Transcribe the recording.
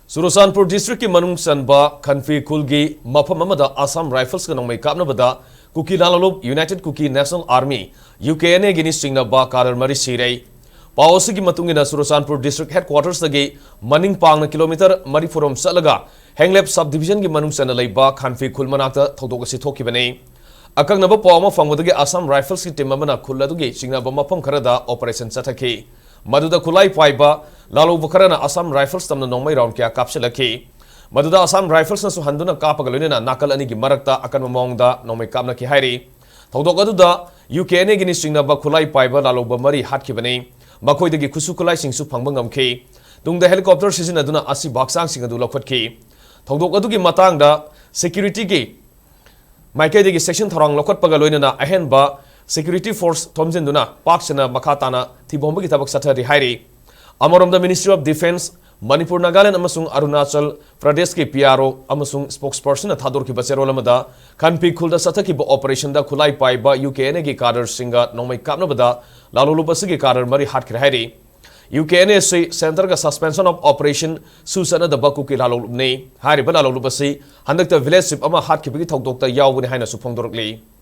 Surosanpur district ki manung sanba Khanfi Kulgi mafam amada Assam Rifles ka nongmai kapnabada Kuki Nalalub United Kuki National Army UKNA Gini Chingnaba Cadre mari Seere Pawasi ki matungina Surosanpur district headquarters lagi maning pangna kilometer mari forum salaga Henglep subdivision ki manung sana laiba Khanfi Kul manakta thodok si thoki bane Akaknaba pawma fangwadagi Assam Rifles ki team amana khulladugi Chingnaba mafam kharada operation sathaki Maduda kulai paiba lalu bukarana Assam Rifles tamna nongmai round kya kapsilaki Maduda Assam Rifles na suhanduna kapagalunina nakal ani gi marakta akan mamongda nongmai kapna ki Hairi Thodok aduda UKNA Gini Chingnaba kulai paiba lalu bamari hatkibani makoidagi khusu kulai singsu phangba ngamki tungda helicopter sizinaduna asi baksang singadu lokhatki Thodok adugi matangda security gi maikaidagi section tharang lokhatpaga loinana ahenba Security Force Thomjenduna Paksana Makatana Thibomba Tabak Sathari Hairi Amarom the Ministry of Defense Manipur Nagaland Amasung Arunachal Pradesh ki PRO Amasung spokesperson Thador ki Basero Lamada Khanfi Khulda Sathaki operation da Khulai Pai ba UKNA ki Cadre Singa Nomai Kapnabada Lalulubasi ki Cadre Mari Hatkir Hairi UKNA se Center ka suspension of operation Susana da Baku ki Lalulubne Hairi ba Lalulubasi Handakta village sip ama Hatki Thokdokta Yawuni Haina Supongdorkli